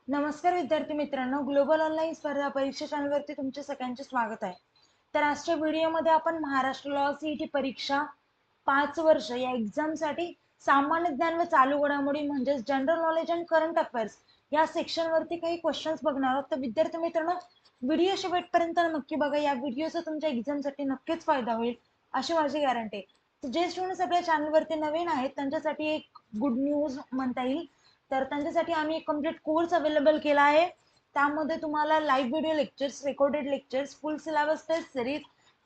नमस्कार विद्यार्थी मित्रांनो, ग्लोबल ऑनलाईन स्पर्धा परीक्षा चॅनलवरती तुमचे सगळ्यांचे स्वागत आहे. तर आजच्या व्हिडिओमध्ये आपण महाराष्ट्र लॉ सीईटी परीक्षा 5 वर्ष या एक्झामसाठी सामान्य ज्ञान व चालू घडामोडी म्हणजेच general knowledge and current affairs या सेक्शनवरती काही क्वेश्चन्स बघणार आहोत. तर विद्यार्थी मित्रांनो, व्हिडिओ शेवटपर्यंत नक्की बघा. या व्हिडिओचा तुमच्या एक्झामसाठी नक्कीच फायदा होईल अशी माझी गॅरंटी आहे. तर जे स्टुडंट्स आपल्या चॅनलवरती नवीन आहेत त्यांच्यासाठी एक गुड न्यूज म्हणता येईल. तर त्यांच्यासाठी आम्ही एक कम्प्लीट कोर्स अवेलेबल केला आहे. त्यामध्ये तुम्हाला live video lectures, recorded lectures, full syllabus test series,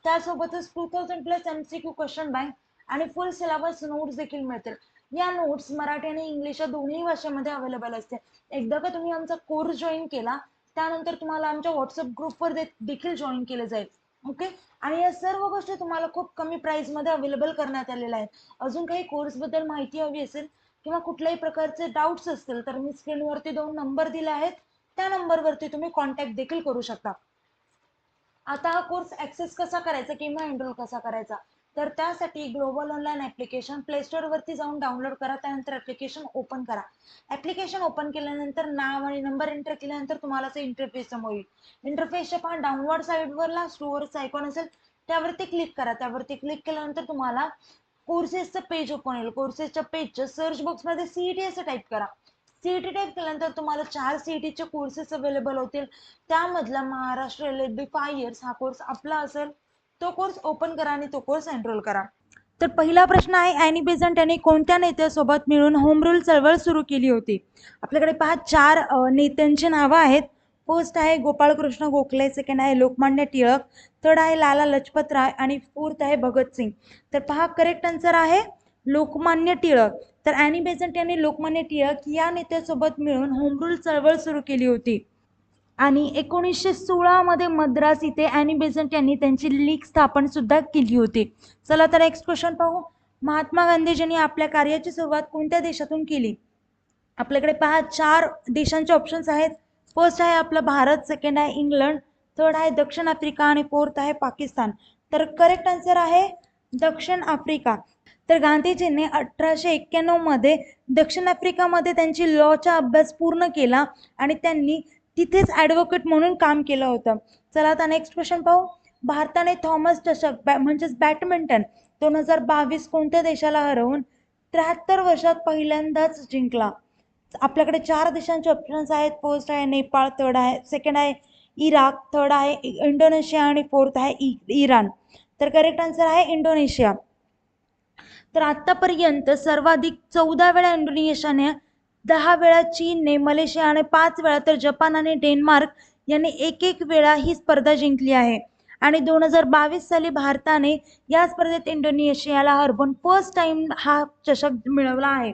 त्यासोबतच 2000+ MCQ क्वेश्चन बँक आणि फुल सिलेबस नोट्स देखील मिळतील. या नोट्स मराठी आणि इंग्लिश या दोन्ही भाषेमध्ये अवेलेबल असते. एकदा का तुम्ही आमचा कोर्स जॉईन केला त्यानंतर तुम्हाला आमच्या व्हॉट्सअप ग्रुपवर देखील जॉईन केलं जाईल. ओके. आणि या सर्व गोष्टी तुम्हाला खूप कमी प्राइस मध्ये अवेलेबल करण्यात आलेल्या आहेत. अजून काही कोर्स बद्दल माहिती हवी असेल किंवा कुठल्याही प्रकारचे डाऊट्स असतील तर मी स्क्रीनवरती 2 नंबर दिले आहेत, त्या नंबरवरती तुम्ही कॉन्टॅक्ट देखील करू शकता. आता हा कोर्स ऍक्सेस कसा करायचा किंवा एनरोल कसा करायचा, तर त्यासाठी global online application play store वरती जाऊन डाउनलोड करा. त्यानंतर ऍप्लिकेशन ओपन करा. ऍप्लिकेशन ओपन केल्यानंतर नाव आणि नंबर एंटर केल्यानंतर तुम्हाला असं इंटरफेस समोर येईल. इंटरफेसच्या पहा डाउनलोड साईडवरला स्टोअरचा आयकॉन असेल त्यावरती क्लिक करा. त्यावरती क्लिक केल्यानंतर तुम्हाला कोर्सेसचं पेज ओपन होईल. कोर्सेसच्या पेजच्या सर्च बॉक्समध्ये सीईटी असं टाईप करा. सीईटी टाईप केल्यानंतर तुम्हाला 4 सीईटीचे कोर्सेस अवेलेबल होतील. त्यामधला महाराष्ट्र एलएलबी 5 इयर्स हा कोर्स आपला असेल. तो कोर्स ओपन करा आणि तो कोर्स एनरोल करा. तर पहिला प्रश्न आहे, ॲनी बेझंट यांनी कोणत्या नेत्यासोबत मिळून होम रूल चळवळ सुरू केली होती? आपल्याकडे पहा 4 नेत्यांची नावं आहेत. फर्स्ट आहे गोपाळकृष्ण गोखले, सेकंड आहे लोकमान्य टिळक, थर्ड आहे लाला लजपत राय आणि फोर्थ आहे भगतसिंग. तर पहा करेक्ट आन्सर आहे लोकमान्य टिळक. तर ॲनी बेझंट यांनी लोकमान्य टिळक या नेत्यासोबत मिळून होम रूल चळवळ सुरू केली होती. आणि 1916 मध्ये मद्रास इथे ॲनी बेझंट यांनी त्यांची लीग स्थापन सुद्धा केली होती. चला तर नेक्स्ट क्वेश्चन पाहू. महात्मा गांधीजींनी आपल्या कार्याची सुरुवात कोणत्या देशातून केली? आपल्याकडे पहा 4 देशांचे ऑप्शन्स आहेत. फर्स्ट आहे आपला भारत, सेकंड आहे इंग्लंड, थर्ड आहे दक्षिण आफ्रिका आणि फोर्थ आहे पाकिस्तान. तर करेक्ट आन्सर आहे दक्षिण आफ्रिका. तर गांधीजींनी 1891 मध्ये दक्षिण आफ्रिकामध्ये त्यांची लॉचा अभ्यास पूर्ण केला आणि त्यांनी तिथेच ॲडव्होकेट म्हणून काम केलं होतं. चला आता नेक्स्ट क्वेश्चन पाहू. भारताने थॉमस चषक म्हणजेच बॅडमिंटन 2022 कोणत्या देशाला हरवून 73 वर्षात पहिल्यांदाच जिंकला? आपल्याकडे 4 देशांचे ऑप्शन्स आहेत. फर्स्ट आहे नेपाळ, थर्ड आहे सेकंड आहे इराक, थर्ड आहे इंडोनेशिया आणि फोर्थ आहे इराण. तर करेक्ट आन्सर आहे इंडोनेशिया. तर आतापर्यंत सर्वाधिक 14 वेळा इंडोनेशियाने, 10 वेळा चीनने, मलेशियाने 5 वेळा तर जपान आणि डेन्मार्क यांनी एक वेळा ही स्पर्धा जिंकली आहे. आणि 2022 साली भारताने या स्पर्धेत इंडोनेशियाला हरवून फर्स्ट टाइम हा चषक मिळवला आहे.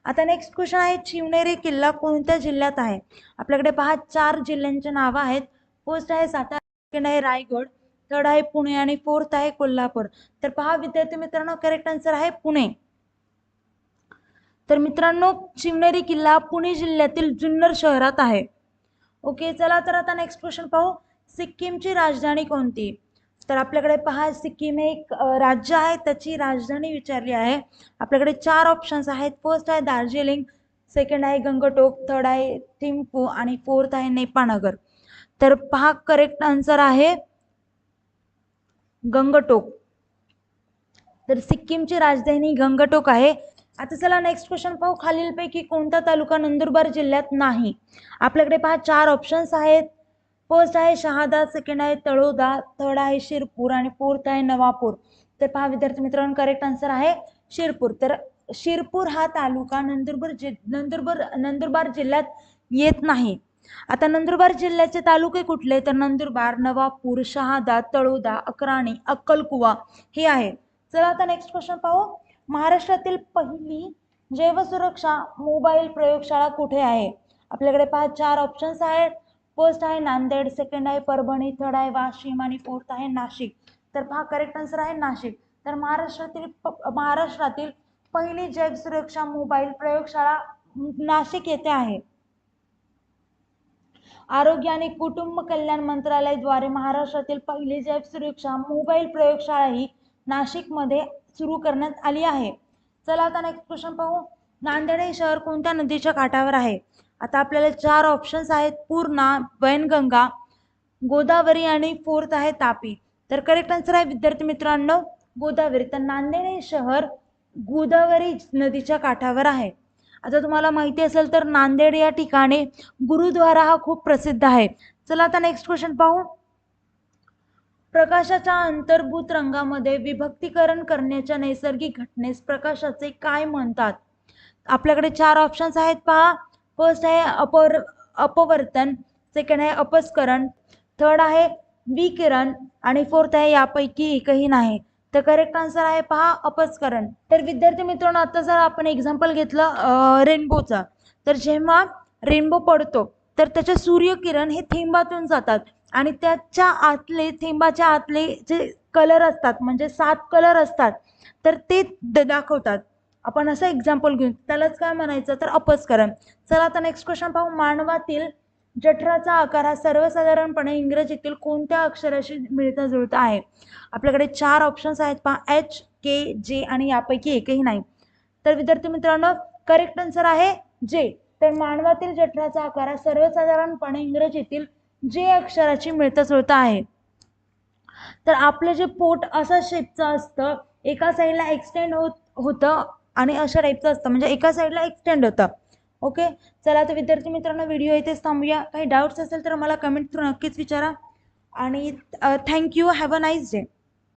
आता नेक्स्ट क्वेश्चन आहे, शिवनेरी किल्ला कोणत्या जिल्ह्यात आहे? आपल्याकडे पहा 4 जिल्ह्यांची नावं आहेत. फर्स्ट आहे सातारा, सेकंड आहे रायगड, थर्ड आहे पुणे आणि फोर्थ आहे कोल्हापूर. तर पहा विद्यार्थी मित्रांनो, करेक्ट आन्सर आहे पुणे. तर मित्रांनो, शिवनेरी किल्ला पुणे जिल्ह्यातील जुन्नर शहरात आहे. ओके. चला तर आता नेक्स्ट क्वेश्चन पाहू. सिक्कीमची राजधानी कोणती? तर आपल्याकडे पहा सिक्कीम हे एक राज्य आहे, त्याची राजधानी विचारली आहे. आपल्याकडे 4 ऑप्शन्स आहेत. फर्स्ट आहे दार्जिलिंग, सेकंड आहे गंगटोक, थर्ड आहे थिम्पू आणि फोर्थ आहे नेपाळनगर. तर पहा करेक्ट आन्सर आहे गंगटोक. तर सिक्कीमची राजधानी गंगटोक आहे. आता चला नेक्स्ट क्वेश्चन पाहू. खालीलपैकी कोणता तालुका नंदुरबार जिल्ह्यात नाही? आपल्याकडे पहा 4 ऑप्शन्स आहेत. फर्स्ट आहे शहादा, सेकंड आहे तळोदा, थर्ड आहे शिरपूर आणि फोर्थ आहे नवापूर. तर पहा विद्यार्थी मित्रांनो, करेक्ट आन्सर आहे शिरपूर. तर शिरपूर हा तालुका नंदुरबार जिल्ह्यात येत नाही. आता नंदुरबार जिल्ह्याचे तालुके कुठले? तर नंदुरबार, नवापूर, शहादा, तळोदा, अक्राणी, अक्कलकुवा हे आहे. चला आता नेक्स्ट क्वेश्चन पाहू. महाराष्ट्रातील पहिली जैवसुरक्षा मोबाईल प्रयोगशाळा कुठे आहे? आपल्याकडे पहा 4 ऑप्शन्स आहेत. फर्स्ट आहे नांदेड, सेकंड आहे परभणी, थर्ड आहे वाशिम आणि फोर्थ आहे नाशिक. तर पहा करेक्ट आन्सर आहे नाशिक. तर महाराष्ट्रातील पहिली जैवसुरक्षा मोबाईल प्रयोगशाळा नाशिक येथे आहे. आरोग्य आणि कुटुंब कल्याण मंत्रालयाद्वारे महाराष्ट्रातील पहिली जैवसुरक्षा मोबाईल प्रयोगशाळा ही नाशिकमध्ये सुरू करण्यात आली आहे. चला आता नेक्स्ट क्वेश्चन पाहू. नांदेड हे शहर कोणत्या नदीच्या काठावर आहे? आता आपल्याला 4 ऑप्शन्स आहेत, पूर्णा, वैनगंगा, गोदावरी आणि फोर्थ आहे तापी. तर करेक्ट आन्सर आहे विद्यार्थी मित्रांनो गोदावरी. तर नांदेड हे शहर गोदावरी नदीच्या काठावर आहे. आता तुम्हाला माहिती असेल तर नांदेड या ठिकाणी गुरुद्वारा हा खूप प्रसिद्ध आहे. चला आता नेक्स्ट क्वेश्चन पाहू. प्रकाशाच्या अंतर्भूत रंगामध्ये विभक्तीकरण करण्याच्या नैसर्गिक घटनेस प्रकाशाचे काय म्हणतात? आपल्याकडे 4 ऑप्शन्स आहेत पहा. फर्स्ट आहे अपवर्तन, सेकंड आहे अपस्करण, थर्ड आहे विकिरण आणि फोर्थ आहे यापैकी एकही नाही. तर करेक्ट आन्सर आहे पहा अपस्करण. तर विद्यार्थी मित्रांनो आता जर आपण एक्झाम्पल घेतलं रेनबोचा, तर जेव्हा रेनबो पडतो तर त्याचे सूर्यकिरण हे थेंबातून जातात आणि त्याच्या आतले थेंबाच्या आतले जे कलर असतात म्हणजे 7 कलर असतात तर ते दाखवतात. आपण असं एक्झाम्पल घेऊन त्यालाच काय म्हणायचं तर अपस्करण. चला आता नेक्स्ट क्वेश्चन पाहू. मानवातील जठराचा आकार हा सर्वसाधारणपणे इंग्रजीतील कोणत्या अक्षराशी मिळता जुळता आहे? आपल्याकडे 4 ऑप्शन्स आहेत पहा, एच, के, जे आणि यापैकी एकही नाही. तर विद्यार्थी मित्रांनो करेक्ट आन्सर आहे जे. तर मानवातील जठराचा आकार हा सर्वसाधारणपणे इंग्रजीतील जे अक्षराची मिळता जुळता आहे. तर आपलं जे पोट असा शेपचं असतं, एका साईडला एक्सटेंड होतं आणि अशा टाईपचं असतं, म्हणजे एका साईडला एक्सटेंड होतं. ओके, चला तर विद्यार्थी मित्रांनो व्हिडिओ इथेच थांबूया. काही डाऊट्स असेल तर मला कमेंट थ्रू नक्कीच विचारा आणि thank you. Have a nice day.